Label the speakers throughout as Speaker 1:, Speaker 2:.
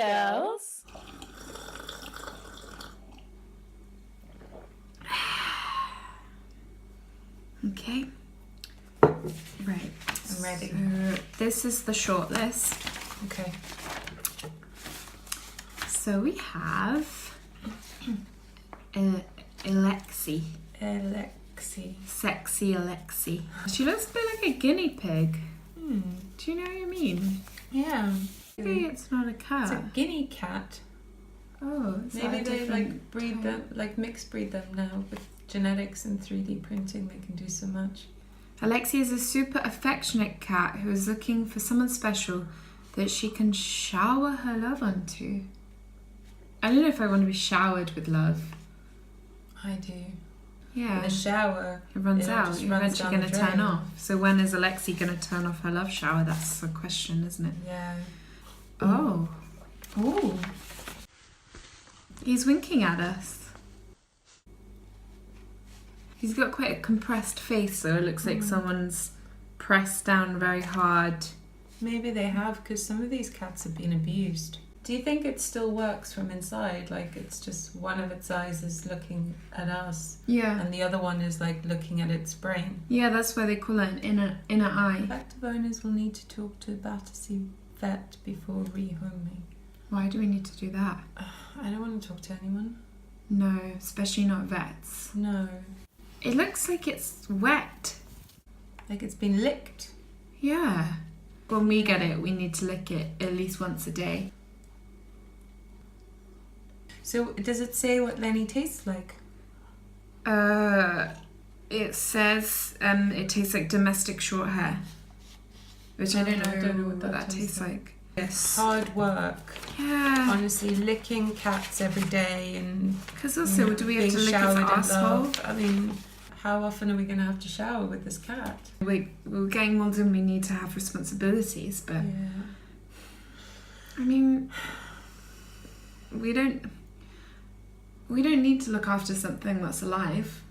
Speaker 1: girls.
Speaker 2: Okay. Right.
Speaker 1: I'm ready.
Speaker 2: So this is the short list.
Speaker 1: Okay.
Speaker 2: So we have Alexi.
Speaker 1: Alexi.
Speaker 2: Sexy Alexi. She looks a bit like a guinea pig. Do you know what I mean?
Speaker 1: Yeah.
Speaker 2: Maybe it's not a cat.
Speaker 1: It's a guinea cat.
Speaker 2: Oh, is
Speaker 1: Maybe
Speaker 2: that a
Speaker 1: they
Speaker 2: different
Speaker 1: breed
Speaker 2: type?
Speaker 1: them, mixed breed them now with genetics and 3D printing. They can do so much.
Speaker 2: Alexi is a super affectionate cat who is looking for someone special that she can shower her love onto. I don't know if I want to be showered with love.
Speaker 1: I do.
Speaker 2: Yeah.
Speaker 1: The shower.
Speaker 2: It runs out.
Speaker 1: just
Speaker 2: You're
Speaker 1: runs
Speaker 2: eventually
Speaker 1: down
Speaker 2: going
Speaker 1: the
Speaker 2: to turn
Speaker 1: drain.
Speaker 2: off. So when is Alexi going to turn off her love shower? That's the question, isn't it?
Speaker 1: Yeah.
Speaker 2: Oh. Oh. He's winking at us. He's got quite a compressed face, so it looks like someone's pressed down very hard.
Speaker 1: Maybe they have, because some of these cats have been abused. Do you think it still works from inside? Like it's just one of its eyes is looking at us
Speaker 2: Yeah.
Speaker 1: and the other one is like looking at its brain?
Speaker 2: Yeah, that's why they call it an inner eye.
Speaker 1: Active owners will need to talk to a Battersea vet before rehoming.
Speaker 2: Why do we need to do that?
Speaker 1: I don't want to talk to anyone.
Speaker 2: No, especially not vets.
Speaker 1: No.
Speaker 2: It looks like it's wet.
Speaker 1: Like it's been licked.
Speaker 2: Yeah. When we get it, we need to lick it at least once a day.
Speaker 1: So does it say what Lenny tastes like?
Speaker 2: It says it tastes like domestic short hair, which I don't know what that tastes like. Yes.
Speaker 1: Hard work.
Speaker 2: Yeah.
Speaker 1: Honestly, licking cats every day and
Speaker 2: Because also, do we have
Speaker 1: being
Speaker 2: to lick
Speaker 1: showered
Speaker 2: its
Speaker 1: in
Speaker 2: asshole?
Speaker 1: love. I mean, how often are we going to have to shower with this cat?
Speaker 2: We're getting older and we need to have responsibilities, but
Speaker 1: Yeah.
Speaker 2: I mean, we don't need to look after something that's alive.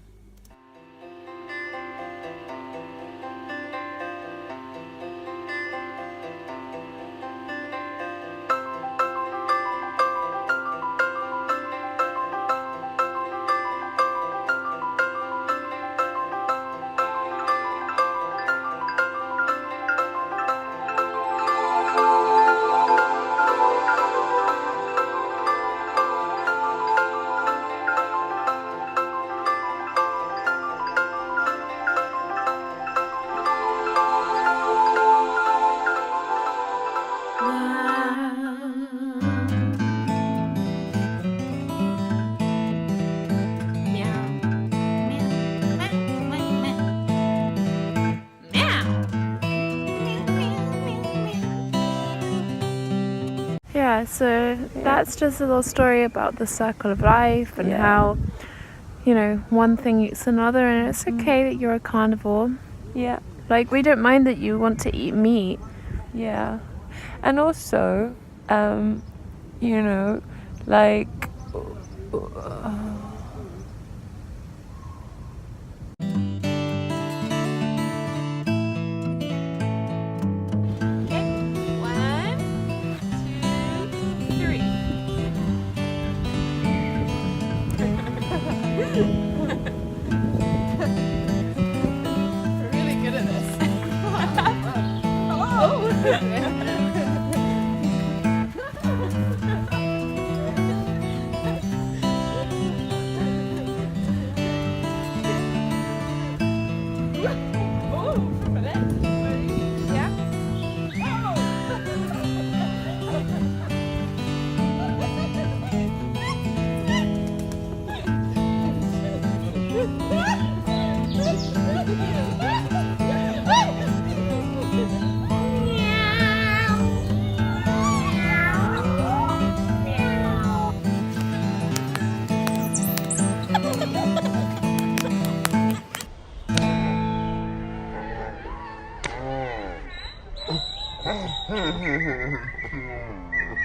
Speaker 3: Yeah, so that's just a little story about the circle of life and how, you know, one thing eats another, and it's okay that you're a carnivore.
Speaker 4: Yeah,
Speaker 3: Like, we don't mind that you want to eat meat.
Speaker 4: yeah. And also, you know, like,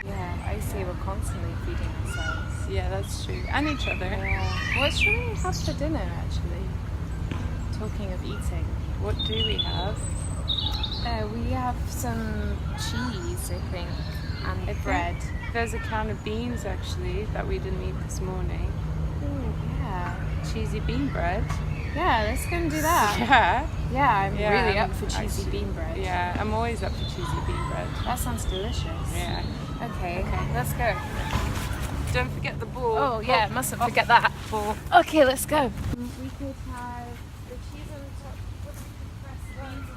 Speaker 3: Yeah, I say we're constantly feeding ourselves.
Speaker 4: yeah, that's true. And each other.
Speaker 3: Yeah. What should we have for dinner, actually? Talking of eating.
Speaker 4: What do we have?
Speaker 3: We have some cheese, I think.
Speaker 2: and
Speaker 4: I think
Speaker 2: bread.
Speaker 4: There's a can of beans actually that we didn't eat this morning.
Speaker 2: Ooh, yeah.
Speaker 4: Cheesy bean bread.
Speaker 2: Yeah, let's go and do that.
Speaker 4: Yeah.
Speaker 2: Yeah, I'm
Speaker 4: Yeah,
Speaker 2: really up for cheesy
Speaker 4: actually,
Speaker 2: bean bread.
Speaker 4: Yeah, I'm always up for cheesy bean bread.
Speaker 2: That sounds delicious.
Speaker 4: Yeah.
Speaker 2: Okay, let's go.
Speaker 4: Don't forget the ball.
Speaker 2: Oh yeah, mustn't forget that.
Speaker 4: Ball.
Speaker 2: Okay, let's go. We could have the cheese on top with the pressed beans